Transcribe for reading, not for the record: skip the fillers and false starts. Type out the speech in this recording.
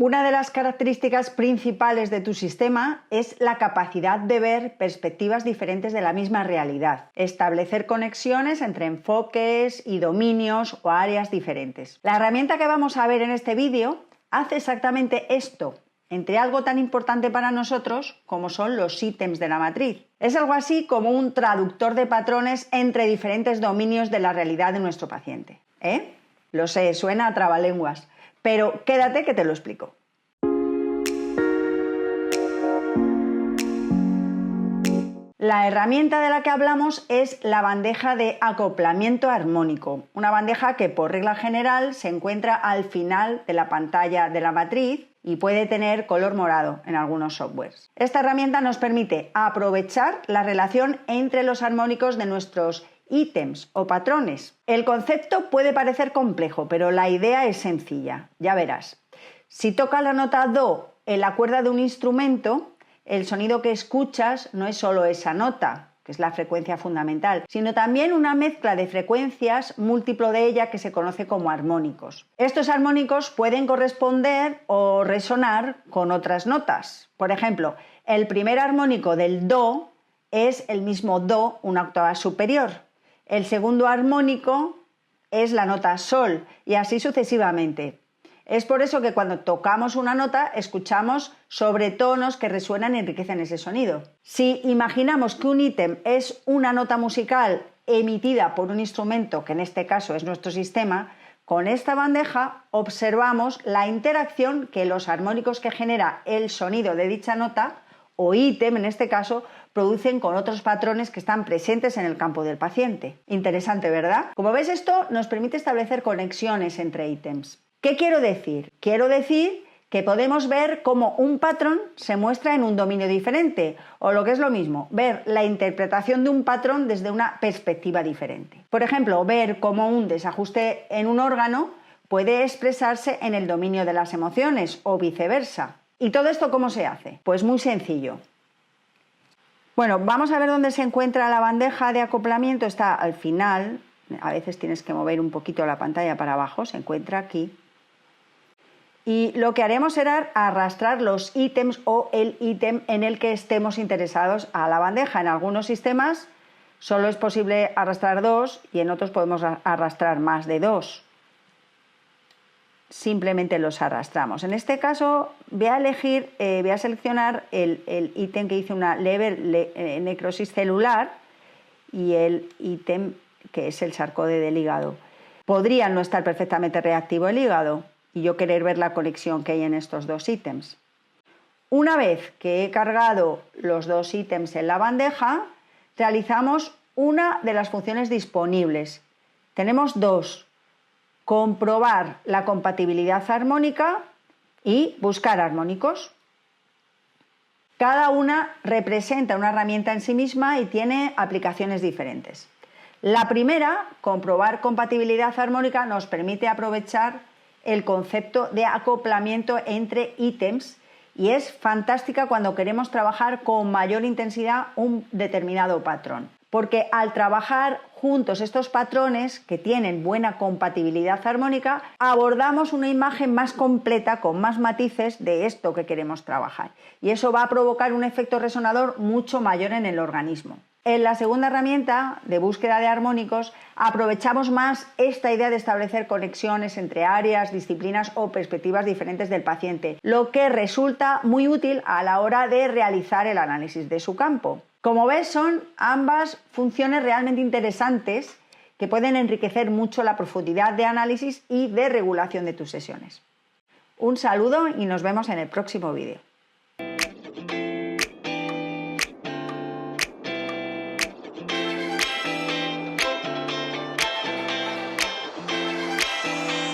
Una de las características principales de tu sistema es la capacidad de ver perspectivas diferentes de la misma realidad, establecer conexiones entre enfoques y dominios o áreas diferentes. La herramienta que vamos a ver en este vídeo hace exactamente esto, entre algo tan importante para nosotros como son los ítems de la matriz. Es algo así como un traductor de patrones entre diferentes dominios de la realidad de nuestro paciente. Lo sé, suena a trabalenguas, pero quédate que te lo explico. La herramienta de la que hablamos es la bandeja de acoplamiento armónico, una bandeja que por regla general se encuentra al final de la pantalla de la matriz y puede tener color morado en algunos softwares. Esta herramienta nos permite aprovechar la relación entre los armónicos de nuestros ítems o patrones. El concepto puede parecer complejo, pero la idea es sencilla. Ya verás. Si tocas la nota Do en la cuerda de un instrumento, el sonido que escuchas no es solo esa nota, que es la frecuencia fundamental, sino también una mezcla de frecuencias, múltiplo de ella, que se conoce como armónicos. Estos armónicos pueden corresponder o resonar con otras notas. Por ejemplo, el primer armónico del Do es el mismo Do una octava superior. El segundo armónico es la nota Sol y así sucesivamente. Es por eso que cuando tocamos una nota escuchamos sobretonos que resuenan y enriquecen ese sonido. Si imaginamos que un ítem es una nota musical emitida por un instrumento, que en este caso es nuestro sistema, con esta bandeja observamos la interacción que los armónicos que genera el sonido de dicha nota, o ítem en este caso, producen con otros patrones que están presentes en el campo del paciente. Interesante, ¿verdad? Como ves, esto nos permite establecer conexiones entre ítems. ¿Qué quiero decir? Quiero decir que podemos ver cómo un patrón se muestra en un dominio diferente, o lo que es lo mismo, ver la interpretación de un patrón desde una perspectiva diferente. Por ejemplo, ver cómo un desajuste en un órgano puede expresarse en el dominio de las emociones o viceversa. ¿Y todo esto cómo se hace? Pues muy sencillo. Bueno, vamos a ver dónde se encuentra la bandeja de acoplamiento. Está al final, a veces tienes que mover un poquito la pantalla para abajo, se encuentra aquí. Y lo que haremos será arrastrar los ítems o el ítem en el que estemos interesados a la bandeja. En algunos sistemas solo es posible arrastrar 2 y en otros podemos arrastrar más de 2. Simplemente los arrastramos. En este caso voy a seleccionar el ítem que dice una leve necrosis celular y el ítem que es el sarcode del hígado. Podría no estar perfectamente reactivo el hígado y yo querer ver la conexión que hay en estos dos ítems. Una vez que he cargado los dos ítems en la bandeja, realizamos una de las funciones disponibles. Tenemos dos: comprobar la compatibilidad armónica y buscar armónicos. Cada una representa una herramienta en sí misma y tiene aplicaciones diferentes. La primera, comprobar compatibilidad armónica, nos permite aprovechar el concepto de acoplamiento entre ítems y es fantástica cuando queremos trabajar con mayor intensidad un determinado patrón. Porque al trabajar juntos estos patrones que tienen buena compatibilidad armónica, abordamos una imagen más completa con más matices de esto que queremos trabajar. Y eso va a provocar un efecto resonador mucho mayor en el organismo. En la segunda herramienta de búsqueda de armónicos aprovechamos más esta idea de establecer conexiones entre áreas, disciplinas o perspectivas diferentes del paciente, lo que resulta muy útil a la hora de realizar el análisis de su campo. Como ves, son ambas funciones realmente interesantes que pueden enriquecer mucho la profundidad de análisis y de regulación de tus sesiones. Un saludo y nos vemos en el próximo vídeo.